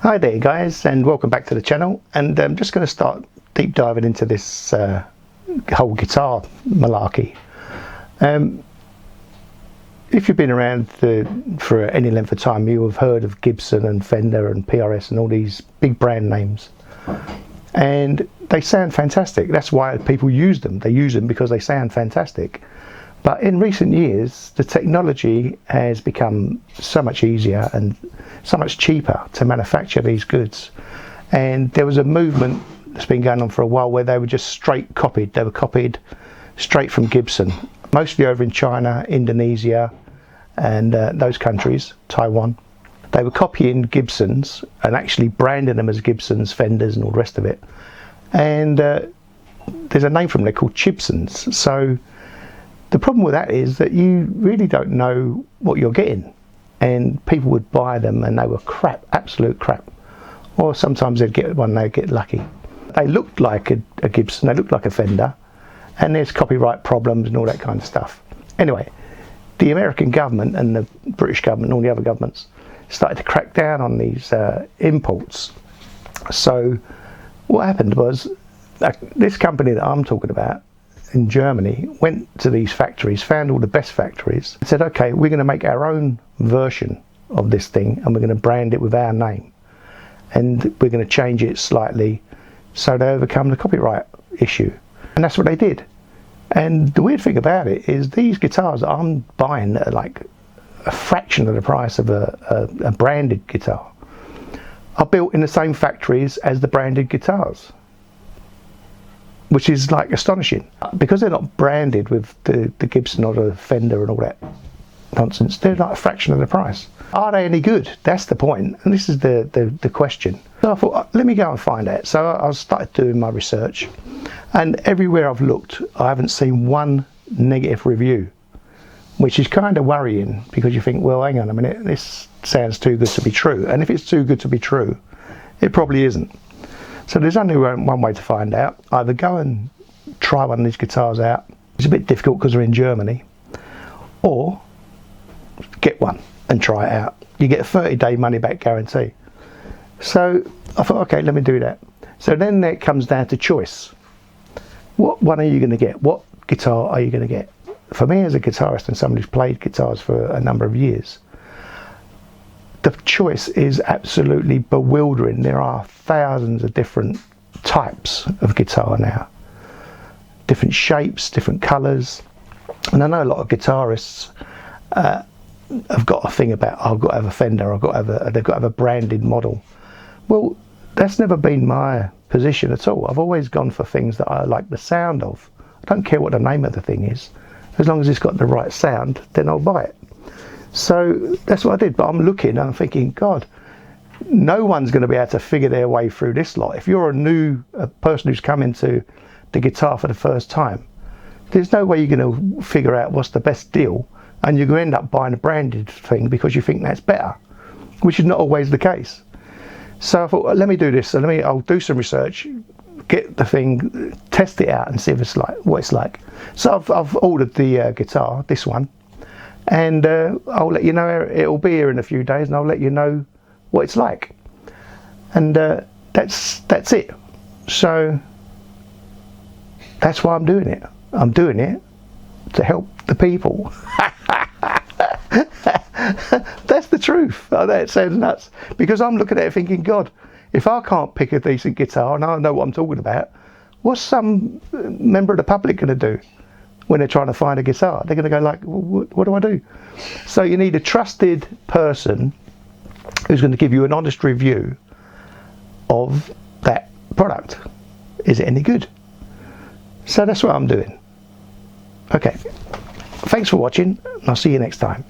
Hi there guys, and welcome back to the channel. And I'm just going to start deep diving into this whole guitar malarkey. If you've been around for any length of time, you have heard of Gibson and Fender and PRS and all these big brand names, and they sound fantastic. That's why people use them. They use them because they sound fantastic. But in recent years, the technology has become so much easier and so much cheaper to manufacture these goods. And there was a movement that's been going on for a while where they were just straight copied. They were copied straight from Gibson, mostly over in China, Indonesia, and those countries, Taiwan. They were copying Gibsons and actually branding them as Gibsons, Fenders, and all the rest of it. And there's a name for them, they're called Gibsons. So the problem with that is that you really don't know what you're getting, and people would buy them and they were crap, absolute crap. Or sometimes they'd get one, they'd get lucky. They looked like a Gibson, they looked like a Fender, and there's copyright problems and all that kind of stuff. Anyway, the American government and the British government and all the other governments started to crack down on these imports. So what happened was this company that I'm talking about in Germany went to these factories, found all the best factories, and said, okay, we're going to make our own version of this thing and we're going to brand it with our name, and we're going to change it slightly so they overcome the copyright issue. And that's what they did. And the weird thing about it is these guitars that I'm buying are like a fraction of the price of a branded guitar, are built in the same factories as the branded guitars, which is like astonishing. Because they're not branded with the Gibson or the Fender and all that nonsense, they're like a fraction of the price. Are they any good? That's the point, and this is the question. So I thought, let me go and find out. So I started doing my research, and everywhere I've looked, I haven't seen one negative review, which is kind of worrying, because you think, well, hang on a minute, this sounds too good to be true. And if it's too good to be true, it probably isn't. So there's only one way to find out. Either go and try one of these guitars out. It's a bit difficult because they're in Germany. Or get one and try it out. You get a 30-day money-back guarantee. So I thought, okay, let me do that. So then it comes down to choice. What one are you going to get? What guitar are you going to get? For me as a guitarist and someone who's played guitars for a number of years, the choice is absolutely bewildering. There are thousands of different types of guitar now, different shapes, different colours. And I know a lot of guitarists have got a thing about, oh, I've got to have a Fender, they've got to have a branded model. Well, that's never been my position at all. I've always gone for things that I like the sound of. I don't care what the name of the thing is. As long as it's got the right sound, then I'll buy it. So that's what I did. But I'm looking and I'm thinking, God, no one's going to be able to figure their way through this lot. If you're a person who's come into the guitar for the first time, there's no way you're going to figure out what's the best deal, and you're going to end up buying a branded thing because you think that's better, which is not always the case. So I thought, well, let me do this. So I'll do some research, get the thing, test it out, and see if it's like what it's like. So I've ordered the guitar, this one, and I'll let you know. It'll be here in a few days, and I'll let you know what it's like. And that's it. So that's why I'm doing it. I'm doing it to help the people. That's the truth. I know it sounds nuts, because I'm looking at it thinking, God, if I can't pick a decent guitar and I know what I'm talking about, what's some member of the public going to do when they're trying to find a guitar? They're going to go like, what do I do? So you need a trusted person who's going to give you an honest review of that product. Is it any good? So that's what I'm doing. Okay, thanks for watching, and I'll see you next time.